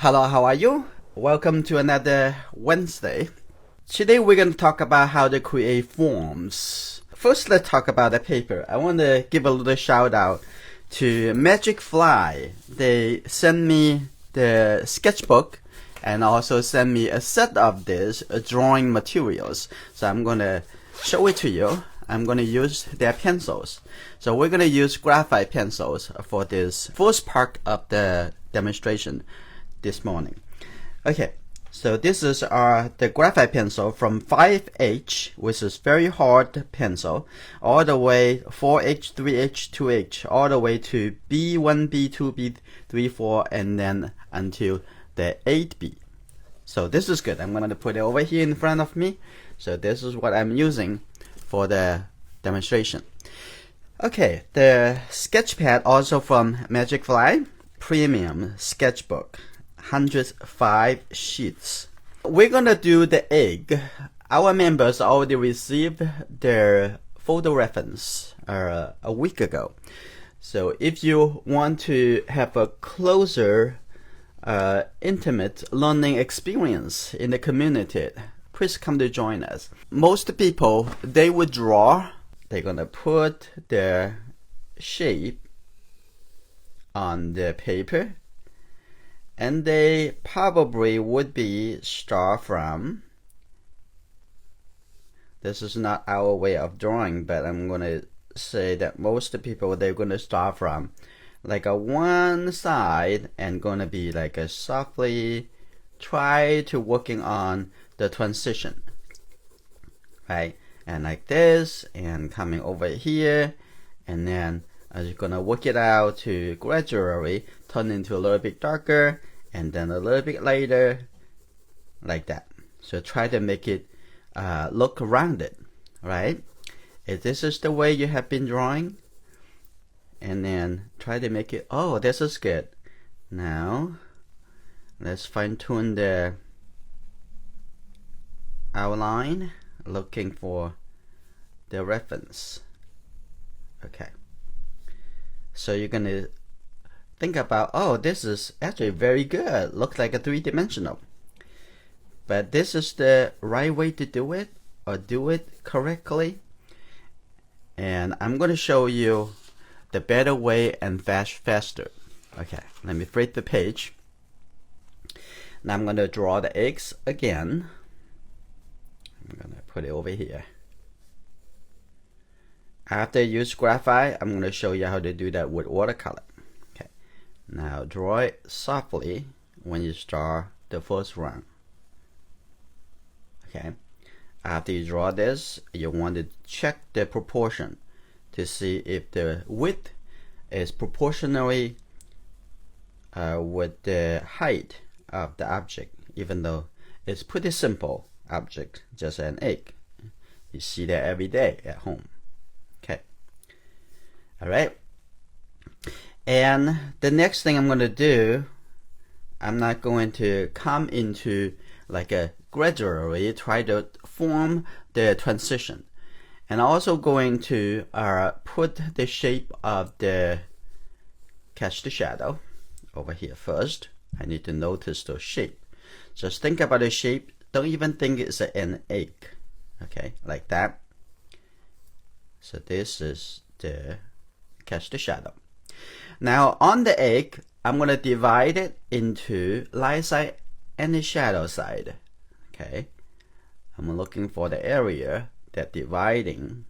Hello, how are you? Welcome to another Wednesday. Today we're going to talk about how to create forms. First, let's talk about the paper. I want to give a little shout out to Magicfly. They sent me the sketchbook and also sent me a set of this drawing materials. So I'm going to show it to you. I'm going to use their pencils. So we're going to use graphite pencils for this first part of the demonstration this morning. Okay, so this is the graphite pencil from 5H, which is very hard pencil, all the way 4H, 3H, 2H, all the way to B1, B2, B3, 4, and then until the 8B. So this is good. I'm going to put it over here in front of me. So this is what I'm using for the demonstration. Okay, the sketchpad also from Magicfly, premium sketchbook, 105 sheets. We're gonna do the egg. Our members already received their photo reference a week ago. So if you want to have a closer, intimate learning experience in the community, please come to join us. Most people, they would draw. They're gonna put their shape on the paper, and they probably would be start from, this is not our way of drawing, but I'm gonna say that most people, they're gonna start from like a one side and gonna be like a softly try to working on the transition, right? And like this, and coming over here, and then you're gonna work it out to gradually turn into a little bit darker, and then a little bit later, like that. So try to make it look rounded, right? If this is the way you have been drawing, and then try to make it, oh, this is good. Now, let's fine tune the outline, looking for the reference. Okay. So you're gonna think about, oh, this is actually very good. Looks like a three-dimensional. But this is the right way to do it, or do it correctly. And I'm gonna show you the better way and faster. Okay, let me flip the page. Now I'm gonna draw the eggs again. I'm gonna put it over here. After you use graphite, I'm gonna show you how to do that with watercolor. Okay, now draw it softly when you start the first round. Okay, after you draw this, you want to check the proportion to see if the width is proportionally with the height of the object, even though it's pretty simple object, just an egg. You see that every day at home. Okay. All right. And the next thing I'm going to do, I'm not going to come into like a gradually try to form the transition. And also going to put the shape of the catch the shadow over here first. I need to notice the shape. Just think about the shape. Don't even think it's an egg. Okay, like that. So this is the catch the shadow. Now on the egg, I'm going to divide it into light side and the shadow side. Okay, I'm looking for the area that dividing.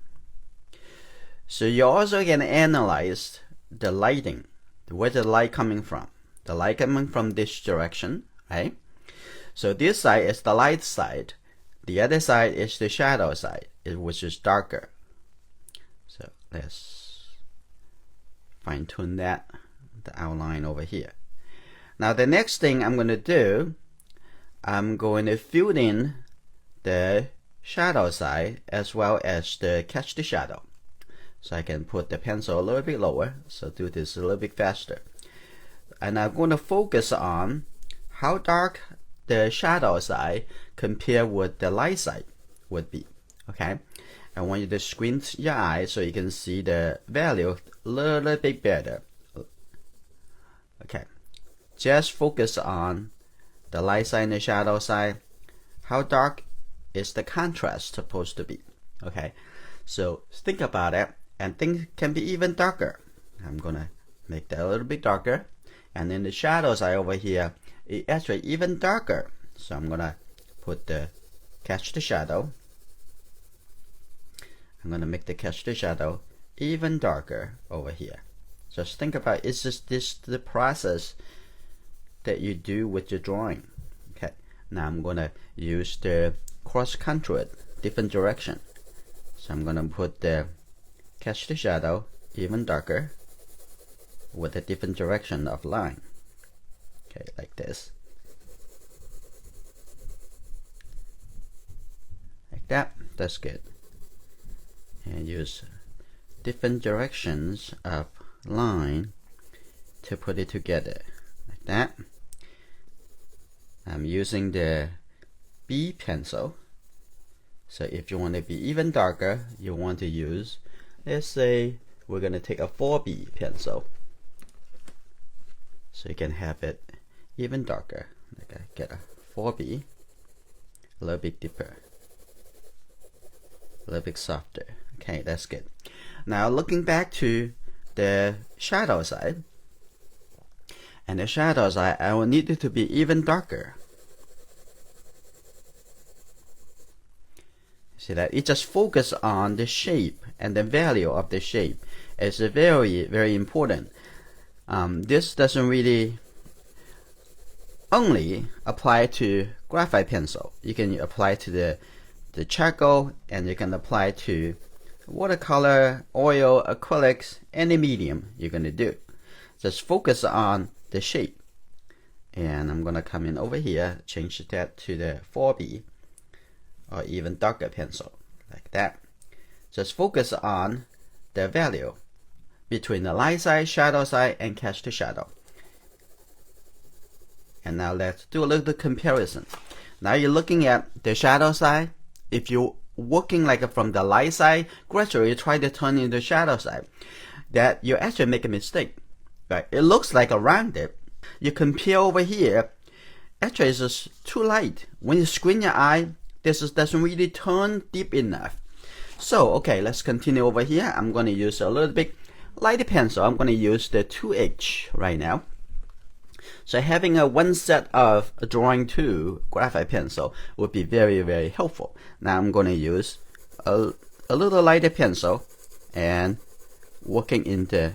So you also can analyze the lighting, where the light coming from. The light coming from this direction, right? So this side is the light side. The other side is the shadow side, which is darker. So let's fine tune that, the outline over here. Now the next thing I'm going to do, I'm going to fill in the shadow side as well as the catch the shadow. So I can put the pencil a little bit lower, so do this a little bit faster. And I'm going to focus on how dark the shadow side compared with the light side would be. Okay, I want you to squint your eyes so you can see the value a little bit better. Okay, just focus on the light side and the shadow side, how dark is the contrast supposed to be? Okay, so think about it, and things can be even darker. I'm gonna make that a little bit darker, and then the shadow side over here is actually even darker. So I'm gonna put the catch the shadow. I'm gonna make the catch the shadow even darker over here. Just think about, is this the process that you do with your drawing? Okay, now I'm gonna use the cross contour, different direction. So I'm gonna put the catch the shadow even darker with a different direction of line. Okay, like this. Like that. That's good. And use different directions of line to put it together. Like that. I'm using the B pencil. So if you want to be even darker, you want to use, let's say we're going to take a 4B pencil. So you can have it even darker. Like I get a 4B, a little bit deeper, a little bit softer. Okay, that's good. Now looking back to the shadow side, and the shadow side, I will need it to be even darker. See that it just focus on the shape and the value of the shape. It's very, very important. This doesn't really only apply to graphite pencil. You can apply to the charcoal, and you can apply to watercolor, oil, acrylics, any medium you're gonna do. Just focus on the shape. And I'm gonna come in over here, change that to the 4B or even darker pencil, like that. Just focus on the value between the light side, shadow side, and catch the shadow. And now let's do a little comparison. Now you're looking at the shadow side. If you're working like from the light side, gradually try to turn into the shadow side, that you actually make a mistake. Right? It looks like a rounded. You compare over here, actually it's just too light. When you squint your eye, this doesn't really turn deep enough. So okay, let's continue over here. I'm going to use a little bit lighter pencil. I'm going to use the 2H right now. So having a one set of drawing 2 graphite pencil would be very, very helpful. Now I'm going to use a little lighter pencil and working into,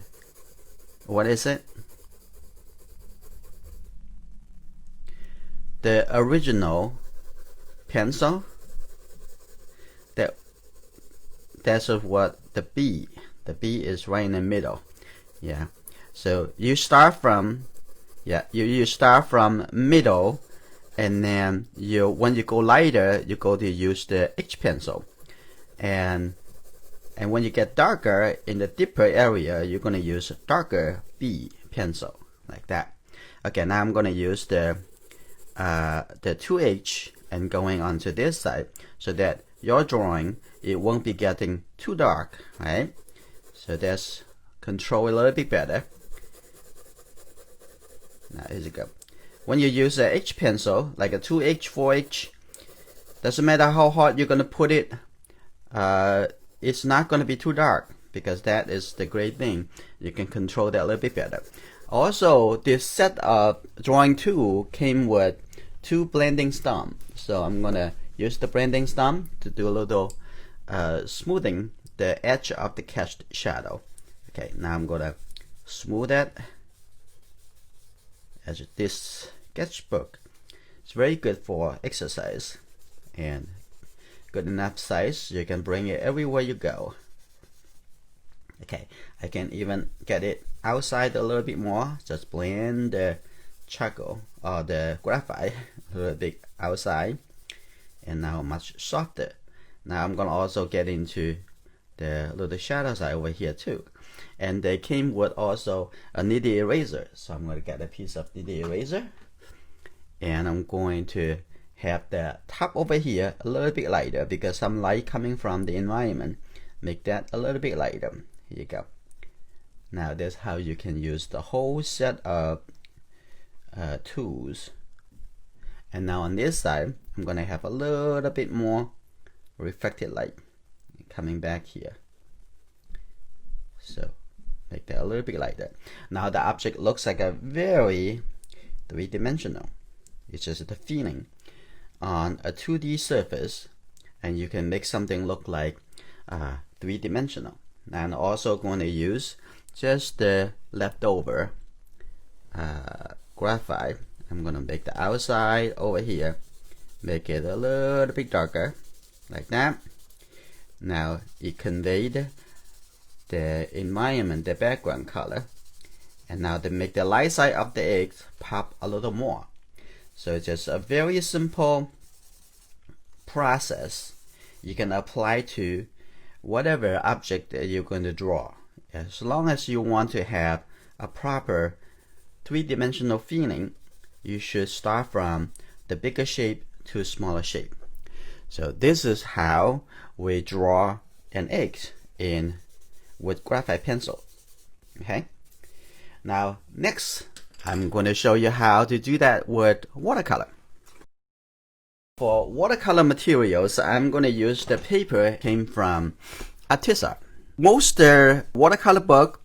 what is it? The original pencil. That's what the B is right in the middle. Yeah. So you start from, you start from middle, and then when you go lighter, you go to use the H pencil, and when you get darker in the deeper area, you're gonna use darker B pencil, like that. Okay, now I'm gonna use the 2H and going onto this side, so that your drawing, it won't be getting too dark, right? So that's control a little bit better. Now here you go. When you use a H pencil, like a 2H, 4H, doesn't matter how hard you're gonna put it, it's not gonna be too dark, because that is the great thing. You can control that a little bit better. Also, this set of drawing tool came with 2 blending stump. So I'm gonna use the blending stump to do a little smoothing the edge of the cast shadow. Okay, now I'm gonna smooth that. As this sketchbook, it's very good for exercise and good enough size. You can bring it everywhere you go. Okay, I can even get it outside a little bit more. Just blend the charcoal or the graphite a little bit outside, and now much softer. Now I'm gonna also get into the little shadow side over here too. And they came with also a nitty eraser. So I'm gonna get a piece of nitty eraser, and I'm going to have the top over here a little bit lighter, because some light coming from the environment. Make that a little bit lighter. Here you go. Now that's how you can use the whole set of tools And now on this side, I'm gonna have a little bit more reflected light coming back here. So make that a little bit like that. Now the object looks like a very three-dimensional. It's just the feeling on a 2D surface, and you can make something look like three-dimensional. And also going to use just the leftover graphite. I'm going to make the outside over here, make it a little bit darker, like that. Now it conveyed the environment, the background color. And now to make the light side of the egg pop a little more. So it's just a very simple process you can apply to whatever object that you're going to draw. As long as you want to have a proper three-dimensional feeling, you should start from the bigger shape to smaller shape. So this is how we draw an egg with graphite pencil. Okay. Now next, I'm going to show you how to do that with watercolor. For watercolor materials, I'm going to use the paper came from Arteza. Most watercolor book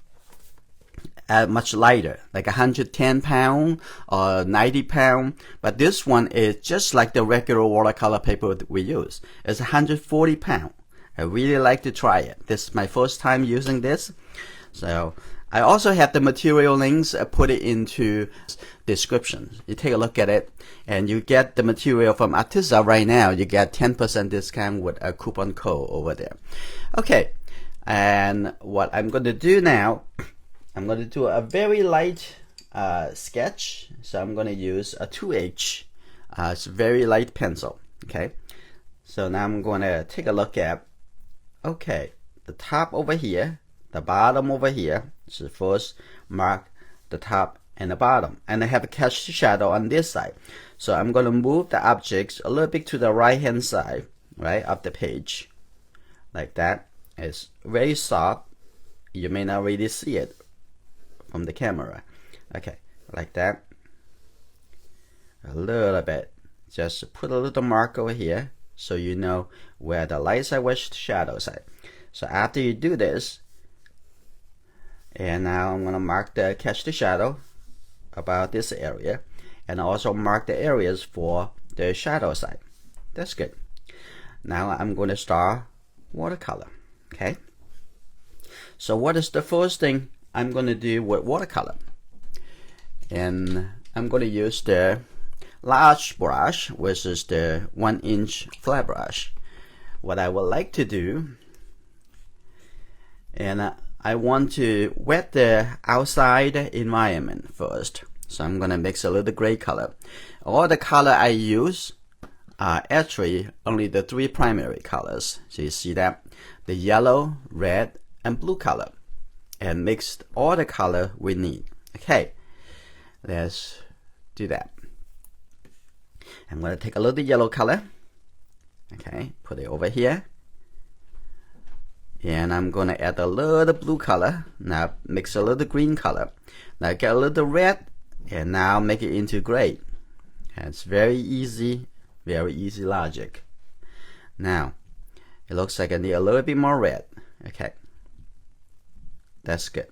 are much lighter, like 110 pound or 90 pound, but this one is just like the regular watercolor paper that we use. It's 140 pound. I really like to try it. This is my first time using this. So I also have the material links. I put it into description. You take a look at it, and you get the material from Arteza right now. You get 10% discount with a coupon code over there. Okay, and what I'm going to do now, I'm going to do a very light sketch. So I'm going to use a 2H. It's a very light pencil. Okay, so now I'm going to take a look at, okay, the top over here, the bottom over here. So first mark the top and the bottom, and I have a cast shadow on this side. So I'm going to move the objects a little bit to the right hand side, right, of the page, like that. It's very soft. You may not really see it from the camera. Okay, like that. A little bit. Just put a little mark over here so you know where the light side, where the shadow side. So after you do this, and now I'm going to mark catch the shadow about this area, and also mark the areas for the shadow side. That's good. Now I'm going to start watercolor. Okay. So what is the first thing I'm going to do with watercolor? And I'm going to use the large brush, which is the 1-inch flat brush. What I would like to do, and I want to wet the outside environment first. So I'm going to mix a little gray color. All the color I use are actually only the three primary colors. So you see that? The yellow, red, and blue color. And mix all the color we need. Okay, let's do that. I'm going to take a little yellow color. Okay, put it over here. And I'm going to add a little blue color. Now mix a little green color. Now get a little red, and now make it into gray. And it's very easy logic. Now it looks like I need a little bit more red. Okay, that's good.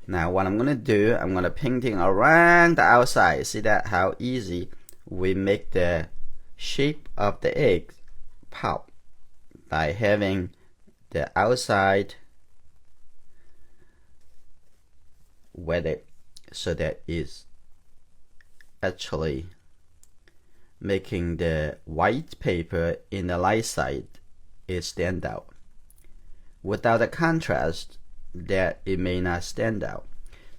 Now what I'm going to do, I'm going to painting around the outside. See that how easy we make the shape of the egg pop by having the outside wetted, so that is actually making the white paper in the light side is stand out. Without the contrast, that it may not stand out.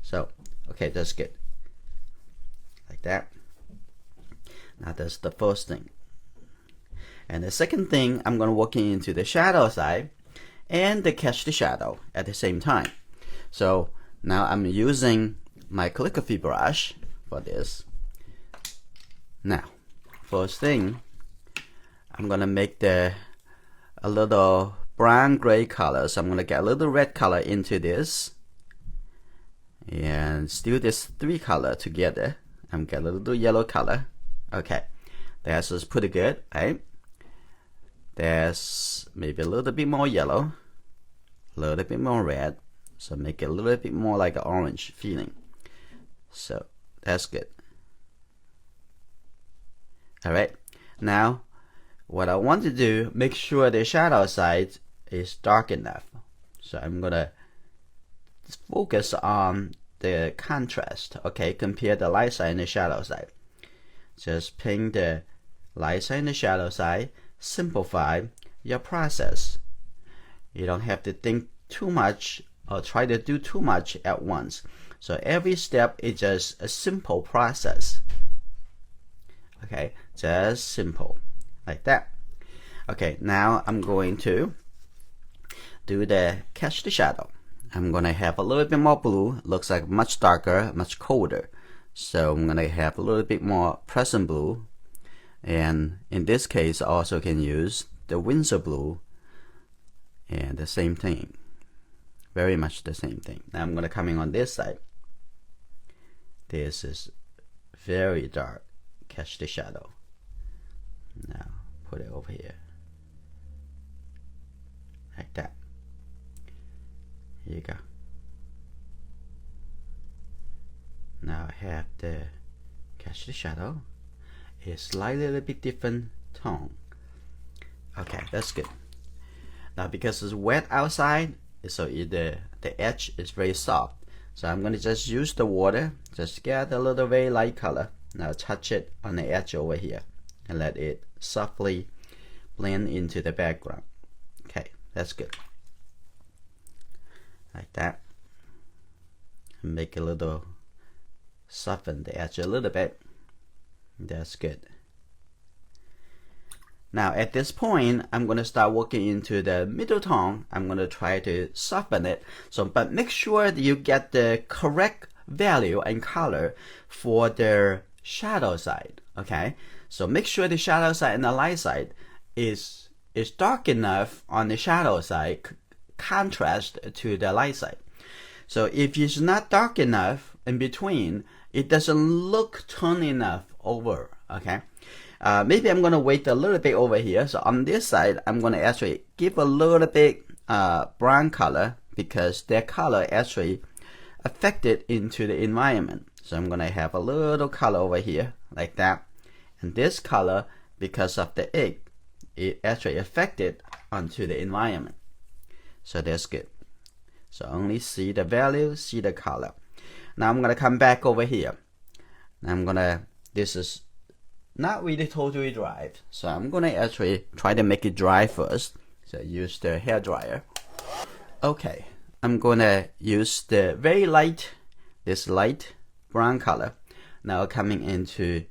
So okay, that's good. Like that. Now that's the first thing. And the second thing, I'm going to work into the shadow side and to catch the shadow at the same time. So now I'm using my calligraphy brush for this. Now, first thing, I'm gonna make a little brown gray color. So I'm gonna get a little red color into this, and still this three color together. I'm get a little yellow color. Okay, This is pretty good, right? There's maybe a little bit more yellow, a little bit more red, so make it a little bit more like an orange feeling. So that's good. Alright, now what I want to do, make sure the shadow side is dark enough. So I'm gonna focus on the contrast, okay? Compare the light side and the shadow side. Just paint the light side and the shadow side. Simplify your process. You don't have to think too much or try to do too much at once. So every step is just a simple process. Okay, just simple, like that. Okay, now I'm going to do the catch the shadow. I'm gonna have a little bit more blue. Looks like much darker, much colder. So I'm gonna have a little bit more Prussian blue. And in this case, I also can use the Winsor blue. And the same thing. Very much the same thing. Now I'm gonna come in on this side. This is very dark. Catch the shadow. Now put it over here. Like that. Here you go. Now I have the catch the shadow. It's slightly a little bit different tone. Okay, that's good. Now because it's wet outside, so the edge is very soft. So I'm gonna just use the water, just get a little very light color. Now touch it on the edge over here and let it softly blend into the background. Okay, that's good. Like that. And make a little, soften the edge a little bit. That's good. Now at this point, I'm going to start working into the middle tone. I'm going to try to soften it. So, but make sure that you get the correct value and color for the shadow side. Okay, so make sure the shadow side and the light side is dark enough on the shadow side, contrast to the light side. So if it's not dark enough in between, it doesn't look tone enough over. Okay, maybe I'm gonna wait a little bit over here. So on this side, I'm gonna actually give a little bit brown color because that color actually affected into the environment. So I'm gonna have a little color over here like that, and this color, because of the egg, it actually affected onto the environment. So that's good. So only see the value, see the color. Now I'm gonna come back over here. I'm gonna, this is not really totally dry, so I'm gonna actually try to make it dry first. So use the hair dryer. Okay, I'm gonna use the very light, this light brown color. Now coming into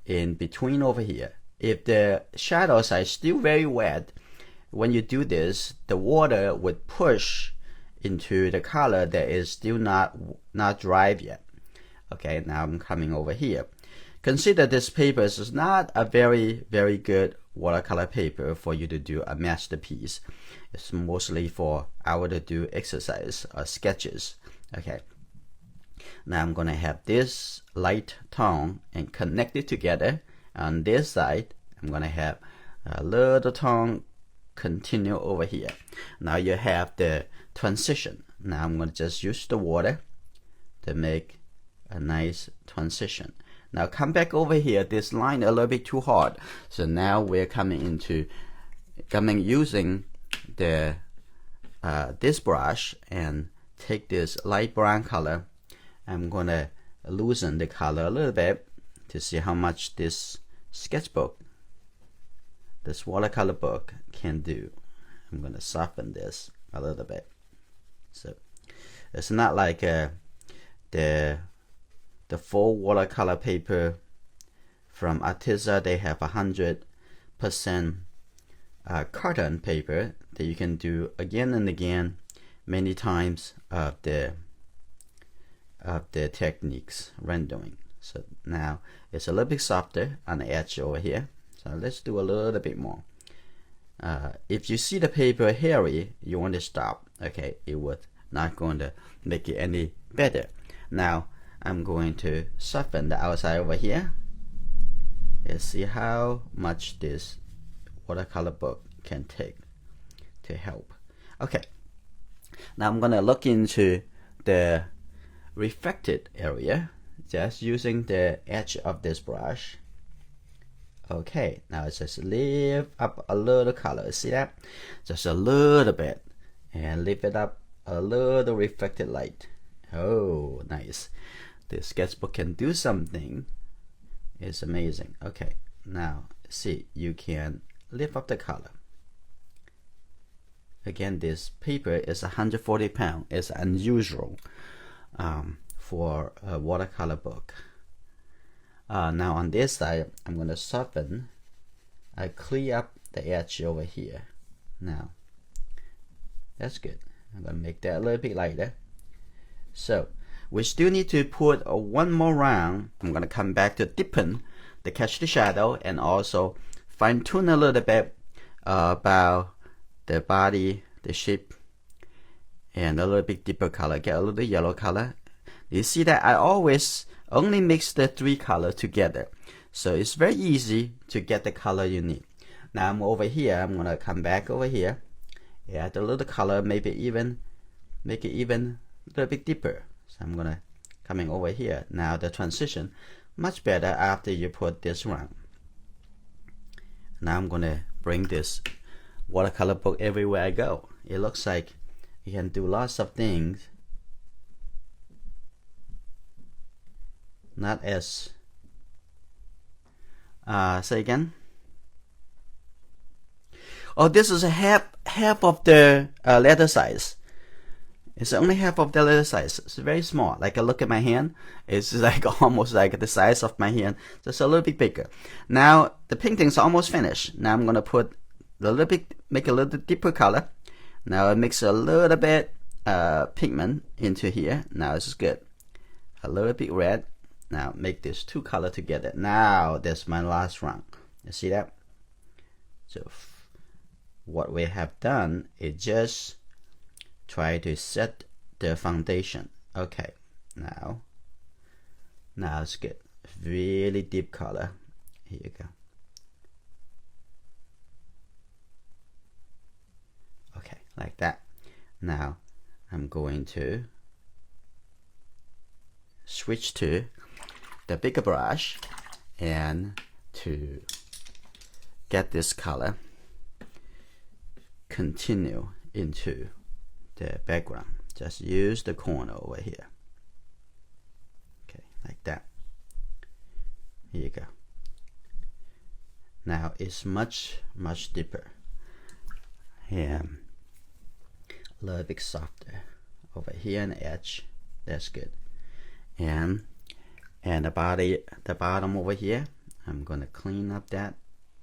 in between over here. If the shadows are still very wet, when you do this, the water would push into the color that is still not dry yet. Okay, now I'm coming over here. Consider this paper is not a very good watercolor paper for you to do a masterpiece. It's mostly for hour to do exercise or sketches. Okay, now I'm gonna have this light tone and connect it together. On this side, I'm gonna have a little tone continue over here. Now you have the transition. Now I'm gonna just use the water to make a nice transition. Now come back over here. This line a little bit too hard. So now we're using the this brush and take this light brown color. I'm gonna loosen the color a little bit to see how much this sketchbook, this watercolor book can do. I'm gonna soften this a little bit. So it's not like the full watercolor paper from Arteza. They have 100% carton paper that you can do again and again, many times of the techniques rendering. So now it's a little bit softer on the edge over here. So let's do a little bit more. If you see the paper hairy, you want to stop. Okay, it would not going to make it any better. Now I'm going to soften the outside over here Let's see how much this watercolor book can take to help. Okay, now I'm gonna look into the reflected area just using the edge of this brush. Okay, now just lift up a little color. See that? Just a little bit, and lift it up a little reflected light. Oh, nice. This sketchbook can do something. It's amazing. Okay, now see, you can lift up the color. Again, this paper is 140 pounds. It's unusual for a watercolor book. Now on this side, I'm going to soften. I clear up the edge over here. Now, that's good. I'm going to make that a little bit lighter. So, we still need to put one more round. I'm going to come back to deepen the catch the shadow and also fine tune a little bit about the body, the shape, and a little bit deeper color. Get a little yellow color. You see that I always only mix the three colors together, so it's very easy to get the color you need. Now I'm over here. I'm gonna come back over here, add a little color, maybe even make it even a little bit deeper. So I'm gonna coming over here. Now the transition much better after you put this round. Now I'm gonna bring this watercolor book everywhere I go. It looks like you can do lots of things. Not as say again. Oh, this is a half of the letter size. It's only half of the letter size. It's very small. Like I look at my hand, it's like almost like the size of my hand, just a little bit bigger. Now the painting's almost finished. Now I'm gonna put a little bit, make a little deeper color. Now I mix a little bit pigment into here. Now this is good. A little bit red. Now make this two color together. Now that's my last round. You see that? So what we have done is just try to set the foundation. Okay, now it's good. Really deep color. Here you go. Okay, like that. Now I'm going to switch to the bigger brush and to get this color continue into the background. Just use the corner over here. Okay, like that. Here you go. Now it's much deeper and a little bit softer over here on the edge. That's good. And the body, the bottom over here, I'm gonna clean up that.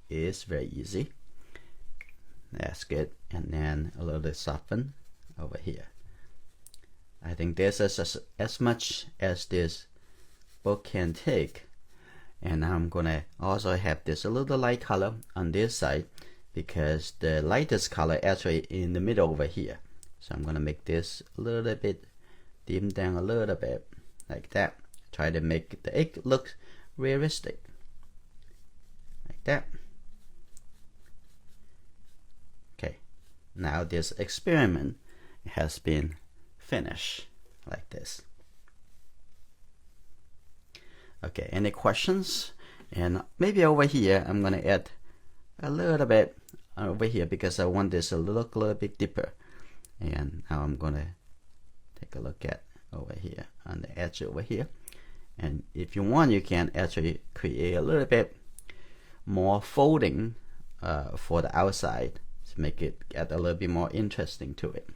It's very easy. That's good. And then a little bit soften over here. I think this is as much as this book can take. And I'm gonna also have this a little light color on this side because the lightest color actually in the middle over here. So I'm gonna make this a little bit dim down a little bit like that. Try to make the egg look realistic like that. Okay, now this experiment has been finished like this. Okay, any questions? And maybe over here I'm gonna add a little bit over here because I want this to look a little bit deeper. And now I'm gonna take a look at over here on the edge over here. And if you want, you can actually create a little bit more folding for the outside to make it get a little bit more interesting to it.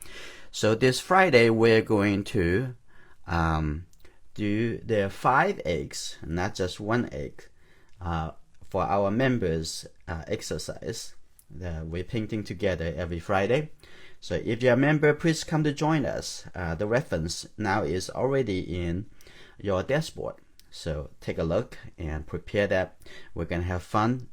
So this Friday we're going to do the 5 eggs, not just 1 egg, for our members exercise that we're painting together every Friday. So if you're a member, please come to join us. The reference now is already in your dashboard. So take a look and prepare that. We're gonna have fun.